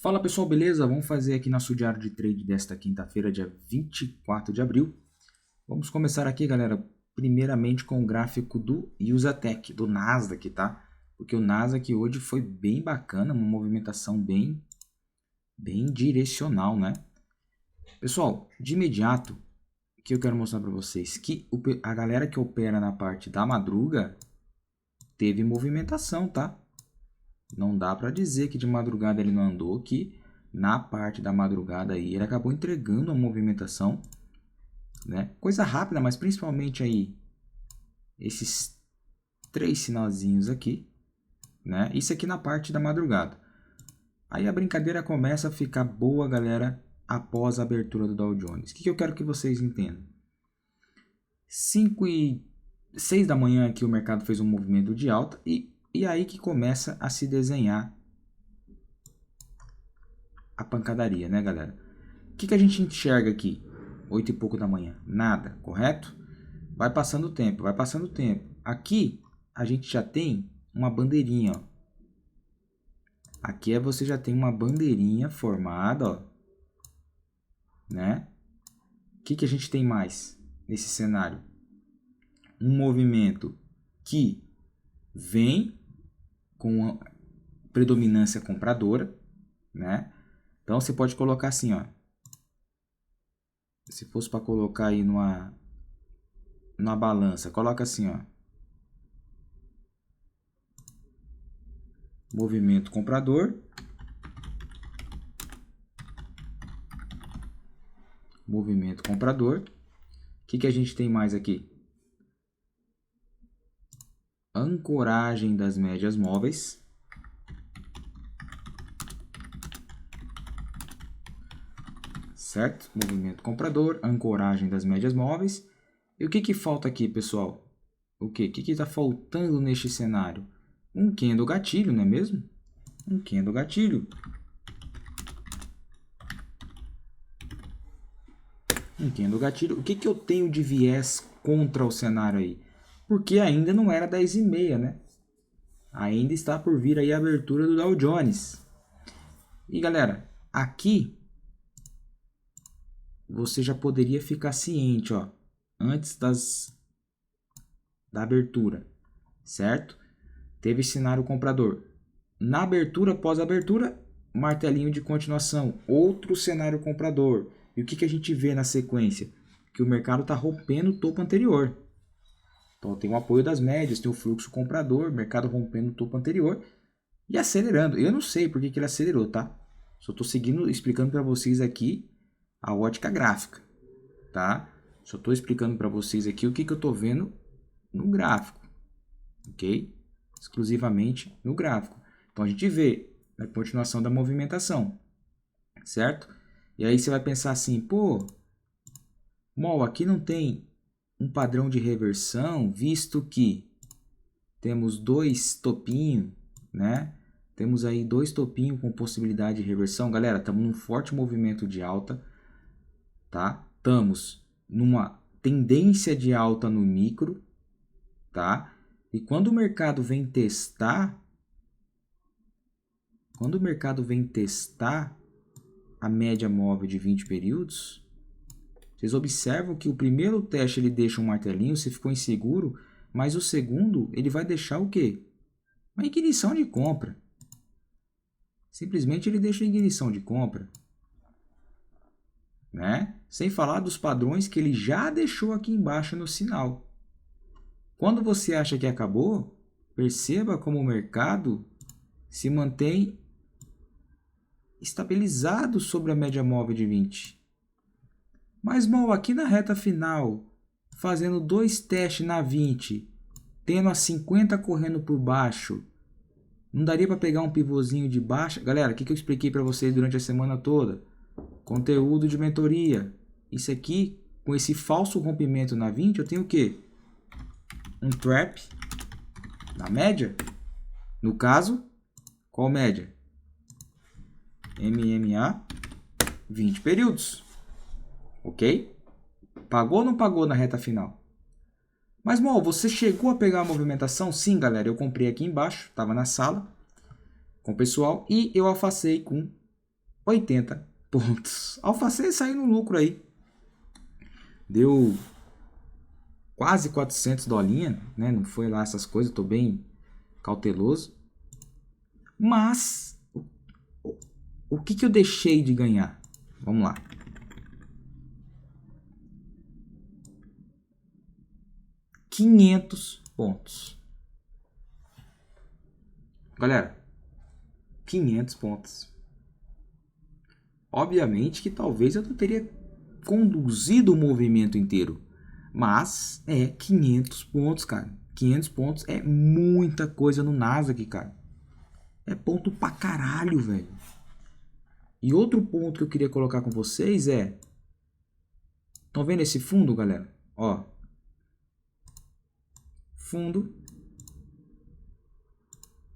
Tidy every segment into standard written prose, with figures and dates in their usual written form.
Fala pessoal, beleza? Vamos fazer aqui nosso diário de trade desta quinta-feira, dia 24 de abril. Vamos começar aqui, galera, primeiramente com o gráfico do Usatech, do Nasdaq, tá? Porque o Nasdaq hoje foi bem bacana, uma movimentação bem direcional, né? Pessoal, de imediato, o que eu quero mostrar para vocês? Que a galera que opera na parte da madruga teve movimentação, tá? Não dá para dizer que de madrugada ele não andou, que na parte da madrugada aí ele acabou entregando a movimentação, né? Coisa rápida, mas principalmente aí esses três sinalzinhos aqui, né? Isso aqui na parte da madrugada. Aí a brincadeira começa a ficar boa, galera, após a abertura do Dow Jones. O que eu quero que vocês entendam? 6 da manhã aqui o mercado fez um movimento de alta e aí que começa a se desenhar a pancadaria, né, galera? O que a gente enxerga aqui? 8 e pouco da manhã. Nada, correto? Vai passando o tempo, vai passando o tempo. Aqui a gente já tem uma bandeirinha, ó. Aqui você já tem uma bandeirinha formada, ó. Né? O que a gente tem mais nesse cenário? Um movimento que vem com predominância compradora, né? Então você pode colocar assim, ó. Se fosse para colocar aí numa balança, coloca assim, ó. Movimento comprador. Movimento comprador. O que a gente tem mais aqui? Ancoragem das médias móveis. Certo? Movimento comprador, ancoragem das médias móveis. E o que falta aqui, pessoal? O que está faltando neste cenário? Um candle gatilho, não é mesmo? Um candle gatilho. Um candle gatilho. O que eu tenho de viés contra o cenário aí? Porque ainda não era 10h30, né? Ainda está por vir aí a abertura do Dow Jones. E galera, aqui você já poderia ficar ciente, ó, antes da abertura, certo? Teve cenário comprador. Na abertura, pós-abertura, martelinho de continuação, outro cenário comprador. E o que a gente vê na sequência? Que o mercado está rompendo o topo anterior. Então tem o apoio das médias, tem o fluxo comprador, mercado rompendo o topo anterior e acelerando. Eu não sei por que ele acelerou, tá? Só estou seguindo, explicando para vocês aqui a ótica gráfica, tá? Só estou explicando para vocês aqui o que eu estou vendo no gráfico, ok? Exclusivamente no gráfico. Então a gente vê a continuação da movimentação, certo? E aí você vai pensar assim, pô, Mol, aqui não tem um padrão de reversão, visto que temos dois topinhos, né? Temos aí dois topinhos com possibilidade de reversão. Galera, estamos num forte movimento de alta, tá? Estamos numa tendência de alta no micro, tá? E quando o mercado vem testar, a média móvel de 20 períodos, vocês observam que o primeiro teste ele deixa um martelinho, você ficou inseguro, mas o segundo ele vai deixar o quê? Uma ignição de compra. Simplesmente ele deixa a ignição de compra, né? Sem falar dos padrões que ele já deixou aqui embaixo no sinal. Quando você acha que acabou, perceba como o mercado se mantém estabilizado sobre a média móvel de 20. Mas, mal, aqui na reta final, fazendo dois testes na 20, tendo a 50 correndo por baixo, não daria para pegar um pivôzinho de baixa? Galera, o que eu expliquei para vocês durante a semana toda? Conteúdo de mentoria. Isso aqui, com esse falso rompimento na 20, eu tenho o quê? Um trap na média. No caso, qual média? MMA 20 períodos. Ok? Pagou ou não pagou na reta final? Mas, Mol, você chegou a pegar a movimentação? Sim, galera. Eu comprei aqui embaixo. Estava na sala com o pessoal. E eu alfacei com 80 pontos. Alphacê saiu no lucro aí. Deu quase 400 dolinha, né? Não foi lá essas coisas, tô bem cauteloso. Mas o que eu deixei de ganhar? Vamos lá. $500 pontos. Galera, 500 pontos. Obviamente que talvez eu não teria conduzido o movimento inteiro. Mas é 500 pontos, cara. 500 pontos é muita coisa no Nasdaq, cara. É ponto pra caralho, velho. E outro ponto que eu queria colocar com vocês é... Estão vendo esse fundo, galera? Ó. Fundo.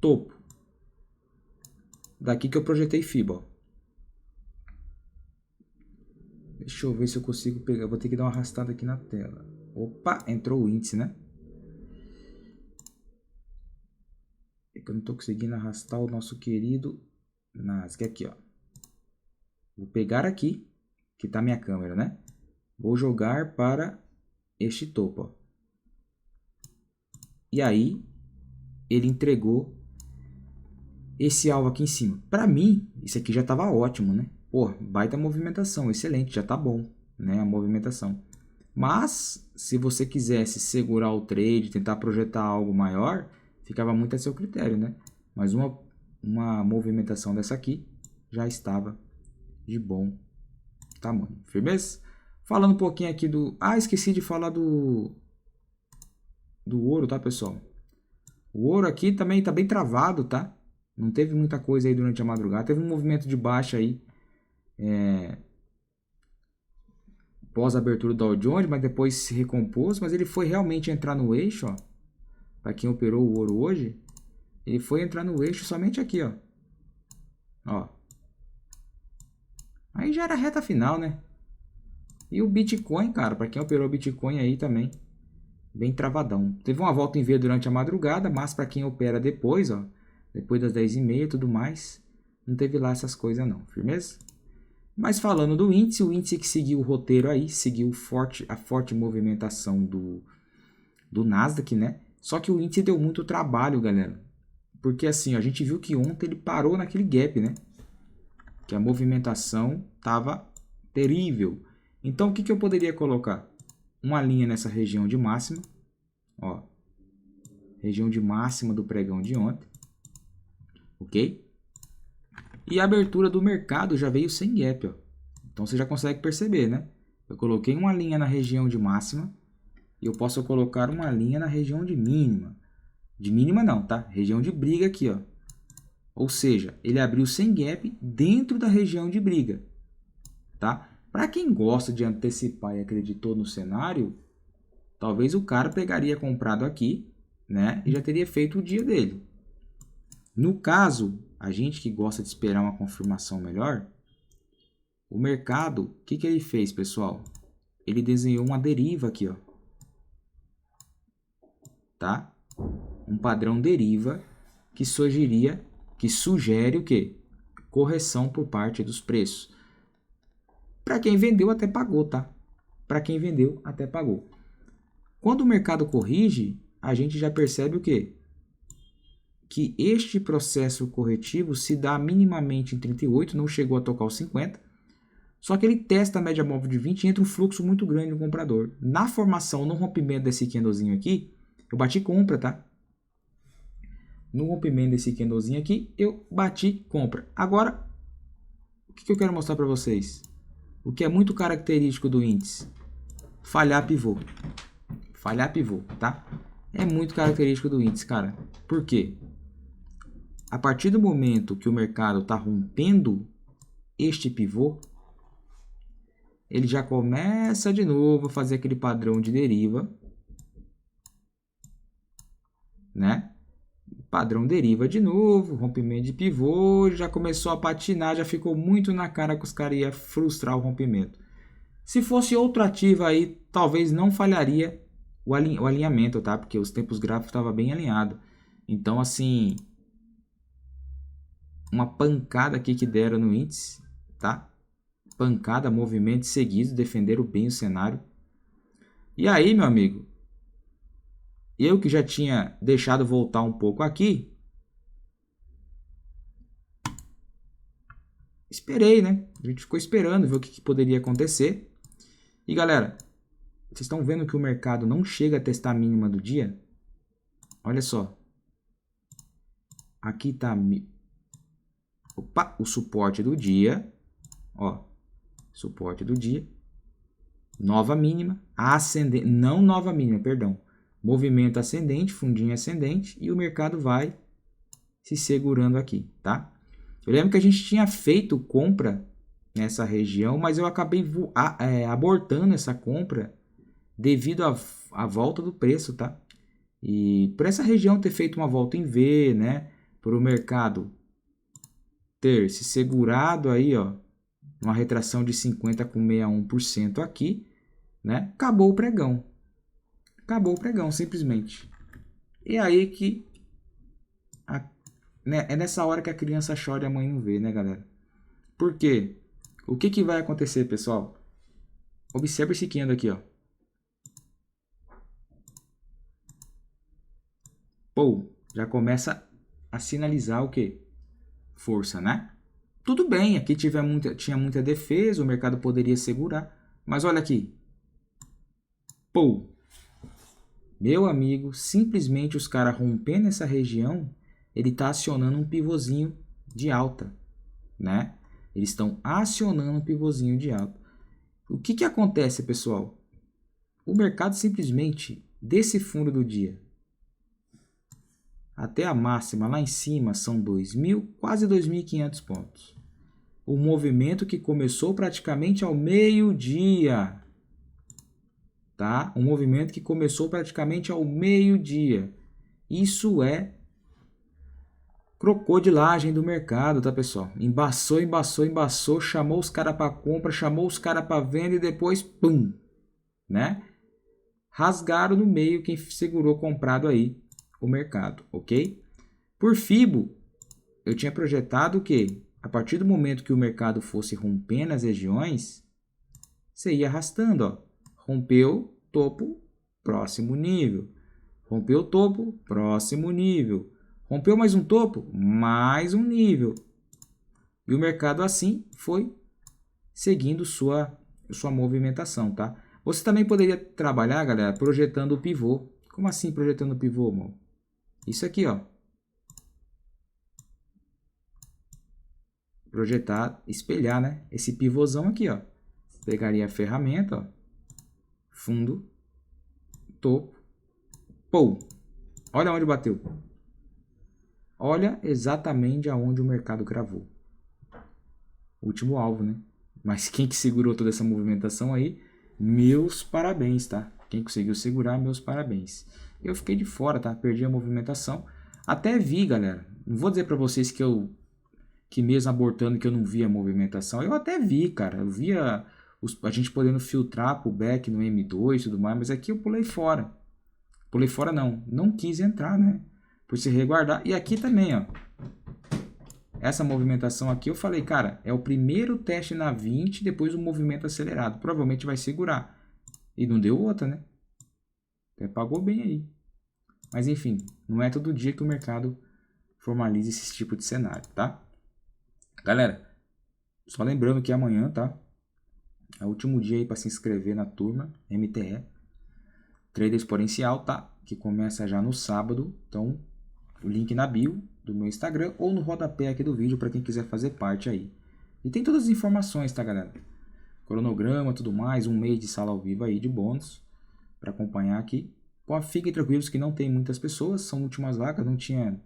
Topo. Daqui que eu projetei FIBA, ó. Deixa eu ver se eu consigo pegar. Vou ter que dar uma arrastada aqui na tela. Opa, entrou o índice, né? É que eu não tô conseguindo arrastar o nosso querido Nasdaq aqui, ó. Vou pegar aqui, que tá minha câmera, né? Vou jogar para este topo, ó. E aí, ele entregou esse alvo aqui em cima. Para mim, isso aqui já tava ótimo, né? Pô, baita movimentação, excelente, já tá bom, né? A movimentação. Mas, se você quisesse segurar o trade, tentar projetar algo maior, ficava muito a seu critério, né? Mas uma movimentação dessa aqui já estava de bom tamanho. Firmeza? Falando um pouquinho aqui do... Ah, esqueci de falar do ouro, tá, pessoal? O ouro aqui também tá bem travado, tá? Não teve muita coisa aí durante a madrugada. Teve um movimento de baixa aí. Pós a abertura do Dow Jones, mas depois se recompôs. Mas ele foi realmente entrar no eixo, ó. Para quem operou o ouro hoje, ele foi entrar no eixo somente aqui, ó. Ó. Aí já era reta final, né? E o Bitcoin, cara, para quem operou Bitcoin aí também, bem travadão. Teve uma volta em V durante a madrugada, mas para quem opera depois, ó, depois das 10h30 e tudo mais, não teve lá essas coisas não, firmeza? Mas falando do índice, o índice que seguiu o roteiro aí, seguiu a forte movimentação do Nasdaq, né? Só que o índice deu muito trabalho, galera. Porque assim, ó, a gente viu que ontem ele parou naquele gap, né? Que a movimentação tava terrível. Então, o que eu poderia colocar? Uma linha nessa região de máxima, ó. Região de máxima do pregão de ontem. Ok? E a abertura do mercado já veio sem gap, ó. Então você já consegue perceber, né? Eu coloquei uma linha na região de máxima e eu posso colocar uma linha na região de mínima. De mínima não, tá? Região de briga aqui, ó. Ou seja, ele abriu sem gap dentro da região de briga, tá? Para quem gosta de antecipar e acreditou no cenário, talvez o cara pegaria comprado aqui, né? E já teria feito o dia dele. No caso, a gente que gosta de esperar uma confirmação melhor, o mercado, o que ele fez, pessoal? Ele desenhou uma deriva aqui, ó. Tá? Um padrão deriva que sugere o quê? Correção por parte dos preços. Para quem vendeu até pagou, tá? Para quem vendeu até pagou. Quando o mercado corrige, a gente já percebe o quê? Que este processo corretivo se dá minimamente em 38, não chegou a tocar os 50, só que ele testa a média móvel de 20 e entra um fluxo muito grande no comprador. Na formação, no rompimento desse candlezinho aqui, eu bati compra, tá? No rompimento desse candlezinho aqui, eu bati compra. Agora, o que eu quero mostrar para vocês? O que é muito característico do índice? Falhar pivô. Falhar pivô, tá? É muito característico do índice, cara. Por quê? A partir do momento que o mercado está rompendo este pivô, ele já começa de novo a fazer aquele padrão de deriva, né? Padrão deriva de novo, rompimento de pivô, já começou a patinar, já ficou muito na cara que os caras iam frustrar o rompimento. Se fosse outro ativo aí, talvez não falharia o alinhamento, tá? Porque os tempos gráficos estavam bem alinhados. Então, assim, uma pancada aqui que deram no índice, tá? Pancada, movimentos seguidos, defenderam bem o cenário. E aí, meu amigo, eu que já tinha deixado voltar um pouco aqui, esperei, né? A gente ficou esperando ver o que poderia acontecer. E galera, vocês estão vendo que o mercado não chega a testar a mínima do dia? Olha só. Aqui tá o suporte do dia. Ó, suporte do dia. Nova mínima. Ascendente. Não nova mínima, perdão. Movimento ascendente, fundinho ascendente. E o mercado vai se segurando aqui, tá? Eu lembro que a gente tinha feito compra nessa região, mas eu acabei abortando essa compra devido à volta do preço, tá? E por essa região ter feito uma volta em V, né? Por o mercado ter se segurado aí, ó, uma retração de 50,61% aqui, né? Acabou o pregão. Acabou o pregão, simplesmente. E aí que né, é nessa hora que a criança chora e a mãe não vê, né, galera? Por quê? O que vai acontecer, pessoal? Observe esse candle aqui, ó. Pô, já começa a sinalizar o quê? Força, né? Tudo bem, aqui tinha muita defesa, o mercado poderia segurar. Mas olha aqui. Pô, meu amigo, simplesmente os caras rompendo essa região, ele está acionando um pivôzinho de alta, né? Eles estão acionando um pivôzinho de alta. O que acontece, pessoal? O mercado simplesmente, desse fundo do dia até a máxima lá em cima, são 2.000, quase 2.500 pontos. O movimento que começou praticamente ao meio-dia, tá? Um movimento que começou praticamente ao meio-dia. Isso é crocodilagem do mercado, tá, pessoal? Embaçou, chamou os caras para compra, chamou os caras para venda e depois, pum, né? Rasgaram no meio quem segurou comprado aí o mercado, ok? Por FIBO, eu tinha projetado que a partir do momento que o mercado fosse rompendo as regiões, você ia arrastando, ó. Rompeu, topo, próximo nível. Rompeu o topo, próximo nível. Rompeu mais um topo, mais um nível. E o mercado assim foi seguindo sua movimentação, tá? Você também poderia trabalhar, galera, projetando o pivô. Como assim projetando o pivô, irmão? Isso aqui, ó. Projetar, espelhar, né? Esse pivôzão aqui, ó. Pegaria a ferramenta, ó. Fundo, topo, pô. Olha onde bateu. Olha exatamente aonde o mercado gravou. Último alvo, né? Mas quem que segurou toda essa movimentação aí, meus parabéns, tá? Quem conseguiu segurar, meus parabéns. Eu fiquei de fora, tá? Perdi a movimentação. Até vi, galera. Não vou dizer pra vocês que mesmo abortando que eu não via a movimentação. Eu até vi, cara. Eu via a gente podendo filtrar pro back no M2 e tudo mais, mas aqui eu pulei fora. Pulei fora não quis entrar, né? Por se resguardar. E aqui também, ó. Essa movimentação aqui eu falei, cara, é o primeiro teste na 20, depois o movimento acelerado. Provavelmente vai segurar. E não deu outra, né? Até pagou bem aí. Mas enfim, não é todo dia que o mercado formaliza esse tipo de cenário, tá? Galera, só lembrando que amanhã, tá? É o último dia aí para se inscrever na turma MTE. Trader Exponencial, tá? Que começa já no sábado. Então, o link na bio do meu Instagram ou no rodapé aqui do vídeo para quem quiser fazer parte aí. E tem todas as informações, tá, galera? Cronograma, tudo mais, um mês de sala ao vivo aí de bônus para acompanhar aqui. Pô, fiquem tranquilos que não tem muitas pessoas, são últimas vagas, não tinha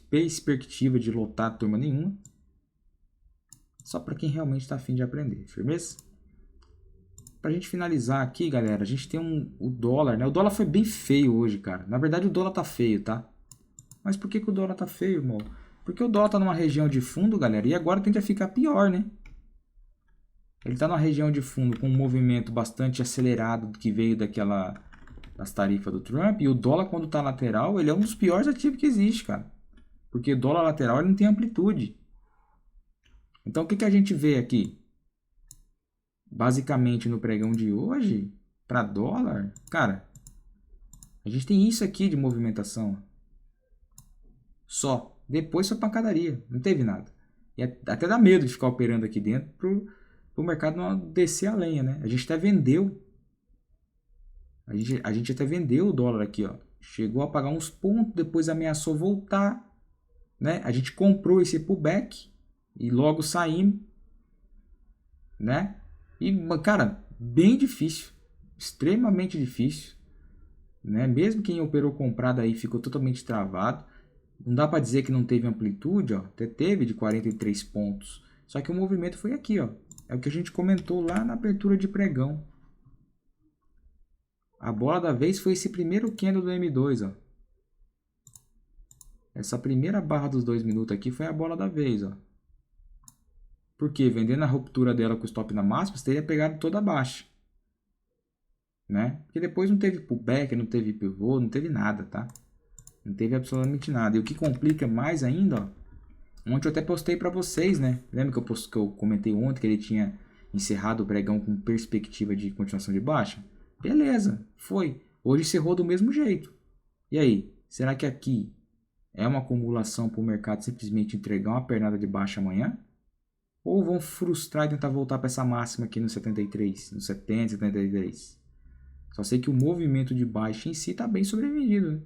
perspectiva de lotar turma nenhuma. Só para quem realmente está afim de aprender, firmeza? Pra gente finalizar aqui, galera, a gente tem o dólar, né? O dólar foi bem feio hoje, cara. Na verdade, o dólar tá feio, tá? Mas por que o dólar tá feio, irmão? Porque o dólar tá numa região de fundo, galera, e agora tende a ficar pior, né? Ele tá numa região de fundo com um movimento bastante acelerado que veio das tarifas do Trump. E o dólar, quando tá lateral, ele é um dos piores ativos que existe, cara. Porque o dólar lateral ele não tem amplitude. Então, o que a gente vê aqui? Basicamente, no pregão de hoje, para dólar, cara, a gente tem isso aqui de movimentação. Só. Depois foi pancadaria. Não teve nada. E até dá medo de ficar operando aqui dentro pro mercado não descer a lenha, né? A gente até vendeu. A gente até vendeu o dólar aqui, ó. Chegou a pagar uns pontos, depois ameaçou voltar, né? A gente comprou esse pullback e logo saímos, né? E, cara, bem difícil. Extremamente difícil, né? Mesmo quem operou comprado aí ficou totalmente travado. Não dá para dizer que não teve amplitude, ó. Até teve de 43 pontos. Só que o movimento foi aqui, ó. É o que a gente comentou lá na abertura de pregão. A bola da vez foi esse primeiro candle do M2, ó. Essa primeira barra dos 2 minutos aqui foi a bola da vez, ó. Porque vendendo a ruptura dela com o stop na máxima, você teria pegado toda a baixa, né? Porque depois não teve pullback, não teve pivô, não teve nada, tá? Não teve absolutamente nada. E o que complica mais ainda, ó. Ontem eu até postei para vocês, né? Lembra que eu comentei ontem que ele tinha encerrado o pregão com perspectiva de continuação de baixa? Beleza, foi. Hoje encerrou do mesmo jeito. E aí, será que aqui é uma acumulação para o mercado simplesmente entregar uma pernada de baixa amanhã? Ou vão frustrar e tentar voltar para essa máxima aqui no 73, no 70, 73? Só sei que o movimento de baixa em si está bem sobrevendido, né?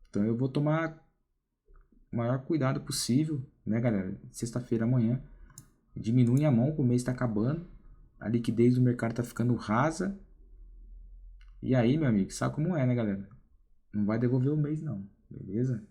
Então eu vou tomar o maior cuidado possível, né, galera? Sexta-feira amanhã. Diminui a mão, o mês está acabando. A liquidez do mercado está ficando rasa. E aí, meu amigo, sabe como é, né, galera? Não vai devolver o mês, não. Beleza?